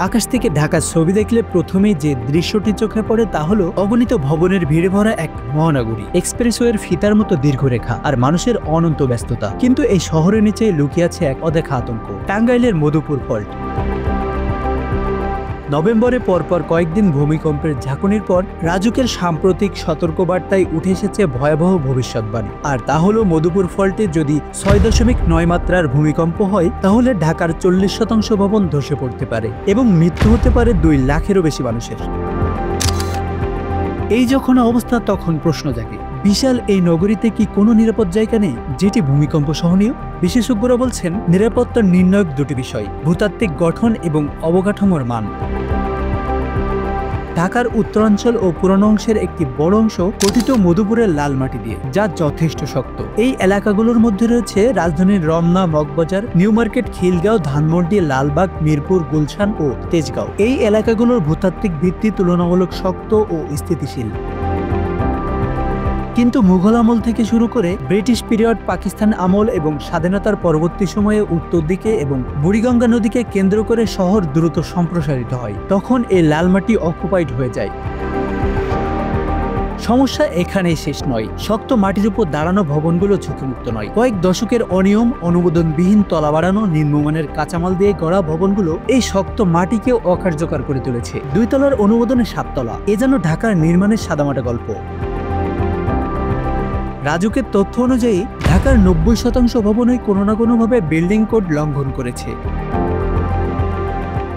আকাশ থেকে ঢাকার ছবি দেখলে প্রথমেই যে দৃশ্যটি চোখে পড়ে তা হলো অগণিত ভবনের ভিড়ে ভরা এক মহানগরী, এক্সপ্রেসওয়ের ফিতার মতো দীর্ঘরেখা আর মানুষের অনন্ত ব্যস্ততা। কিন্তু এই শহরের নিচে লুকিয়ে আছে এক অদেখা আতঙ্ক, টাঙ্গাইলের মধুপুর ফল্ট। নভেম্বরে পরপর কয়েকদিন ভূমিকম্পের ঝাঁকুনির পর রাজুকের সাম্প্রতিক সতর্কবার্তায় উঠে এসেছে ভয়াবহ ভবিষ্যৎবাণী। আর তা হলো মধুপুর ফল্টে যদি 6.9 মাত্রার ভূমিকম্প হয় তাহলে ঢাকার 40% ভবন ধসে পড়তে পারে এবং মৃত্যু হতে পারে 2 লাখেরও বেশি মানুষের। এই যখন অবস্থা তখন প্রশ্ন জাগে, বিশাল এই নগরীতে কি কোনো নিরাপদ জায়গা নেই যেটি ভূমিকম্প সহনীয়? বিশেষজ্ঞরা বলছেন নিরাপত্তার নির্ণায়ক দুটি বিষয়, ভূতাত্ত্বিক গঠন এবং অবকাঠামোর মান। ঢাকার উত্তরাঞ্চল ও পুরানো অংশের একটি বড় অংশ গঠিত মধুপুরের লাল মাটি দিয়ে, যা যথেষ্ট শক্ত। এই এলাকাগুলোর মধ্যে রয়েছে রাজধানীর রমনা, মগবাজার, নিউ মার্কেট, খিলগাঁও, ধানমন্ডি, লালবাগ, মিরপুর, গুলশান ও তেজগাঁও। এই এলাকাগুলোর ভূতাত্ত্বিক ভিত্তি তুলনামূলক শক্ত ও স্থিতিশীল। কিন্তু মুঘল আমল থেকে শুরু করে ব্রিটিশ পিরিয়ড, পাকিস্তান আমল এবং স্বাধীনতার পরবর্তী সময়ে উত্তর দিকে এবং বুড়িগঙ্গা নদীকে কেন্দ্র করে শহর দ্রুত সম্প্রসারিত হয়। তখন এই লালমাটি অকুপাইড হয়ে যায়। সমস্যা এখানেই শেষ নয়, শক্ত মাটির উপর দাঁড়ানো ভবনগুলো ঝুঁকিমুক্ত নয়। কয়েক দশকের অনিয়ম, অনুমোদনবিহীন তলা বাড়ানো, নিম্নমানের কাঁচামাল দিয়ে গড়া ভবনগুলো এই শক্ত মাটিকে অকার্যকর করে তুলেছে। 2 তলার অনুমোদনে 7 তলা, এ যেন ঢাকার নির্মাণের সাদামাটা গল্প। রাজুকের তথ্য অনুযায়ী ঢাকার 90% ভবনই কোনো না কোনোভাবে বিল্ডিং কোড লঙ্ঘন করেছে।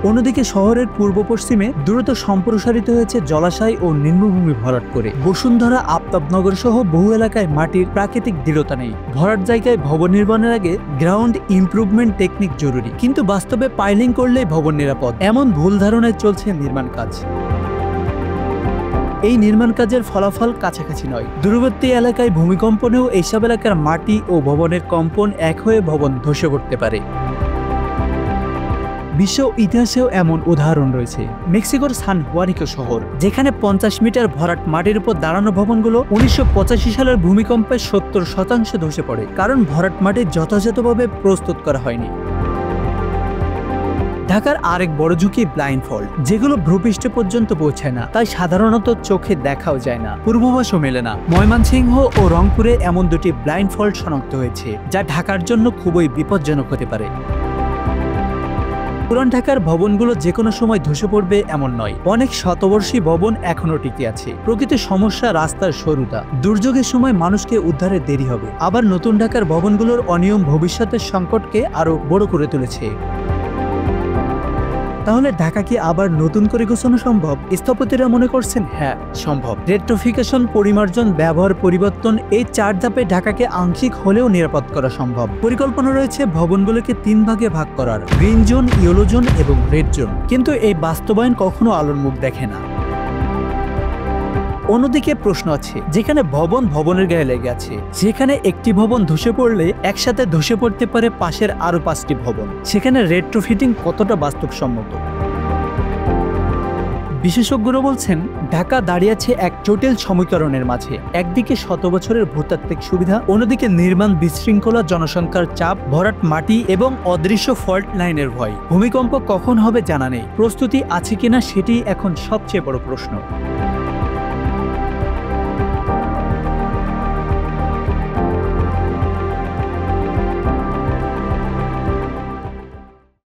অন্যদিকে শহরের পূর্ব পশ্চিমে দ্রুত সম্প্রসারিত হয়েছে জলাশয় ও নিম্নভূমি ভরাট করে। বসুন্ধরা, আফতাবনগর সহ বহু এলাকায় মাটির প্রাকৃতিক দৃঢ়তা নেই। ভরাট জায়গায় ভবন নির্মাণের আগে গ্রাউন্ড ইমপ্রুভমেন্ট টেকনিক জরুরি, কিন্তু বাস্তবে পাইলিং করলেই ভবন নিরাপদ, এমন ভুল ধারণায় চলছে নির্মাণ কাজ। এই নির্মাণ কাজের ফলাফল কাছাকাছি নয়। দূরবর্তী এলাকায় ভূমিকম্প নেও এইসব এলাকার মাটি ও ভবনের কম্পন এক হয়ে ভবন ধসে পড়তে পারে। বিশ্ব ইতিহাসেও এমন উদাহরণ রয়েছে। মেক্সিকোর সান হুয়ানিকো শহর, যেখানে 50 মিটার ভরাট মাটির উপর দাঁড়ানো ভবনগুলো 1985 সালের ভূমিকম্পে 70% ধসে পড়ে, কারণ ভরাট মাটি যথাযথভাবে প্রস্তুত করা হয়নি। ঢাকার আরেক বড় ঝুঁকি ব্লাইন্ড ফল্ট, যেগুলো ভূপৃষ্ঠ পর্যন্ত পৌঁছায় না, তাই সাধারণত চোখে দেখাও যায় না, পূর্বাভাসও মেলে না। ময়মনসিংহ ও রংপুরে এমন 2টি ব্লাইন্ড ফল্ট শনাক্ত হয়েছে, যা ঢাকার জন্য খুবই বিপজ্জনক হতে পারে। পুরান ঢাকার ভবনগুলো যে কোনো সময় ধসে পড়বে এমন নয়, অনেক শতবর্ষী ভবন এখনো টিকে আছে। প্রকৃত সমস্যা রাস্তার সরুতা, দুর্যোগের সময় মানুষকে উদ্ধারে দেরি হবে। আবার নতুন ঢাকার ভবনগুলোর অনিয়ম ভবিষ্যতের সংকটকে আরো বড় করে তুলেছে। তাহলে ঢাকা কি আবার নতুন করে গোছানো সম্ভব? স্থপতিরা মনে করছেন হ্যাঁ, সম্ভব। রেট্রোফিকেশন, পরিমার্জন, ব্যবহার পরিবর্তন, এই 4 ধাপে ঢাকাকে আংশিক হলেও নিরাপদ করা সম্ভব। পরিকল্পনা রয়েছে ভবনগুলোকে 3 ভাগে ভাগ করার, গ্রিন জোন, ইয়েলো জোন এবং রেড জোন। কিন্তু এই বাস্তবায়ন কখনো আলোর মুখ দেখে না। অন্যদিকে প্রশ্ন আছে, যেখানে ভবন ভবনের গায়ে লেগে আছে, যেখানে একটি ভবন ধসে পড়লে একসাথে ধসে পড়তে পারে পাশের আরো 5টি ভবন, সেখানে রেট্রোফিটিং কতটা বাস্তবসম্মত? বিশেষজ্ঞরা বলছেন ঢাকা দাঁড়িয়ে আছে এক জটিল সমীকরণের মাঝে। একদিকে 100 বছরের ভূতাত্ত্বিক সুবিধা, অন্যদিকে নির্মাণ বিশৃঙ্খলা, জনসংখ্যার চাপ, ভরাট মাটি এবং অদৃশ্য ফল্ট লাইনের ভয়। ভূমিকম্প কখন হবে জানা নেই, প্রস্তুতি আছে কিনা সেটি এখন সবচেয়ে বড় প্রশ্ন।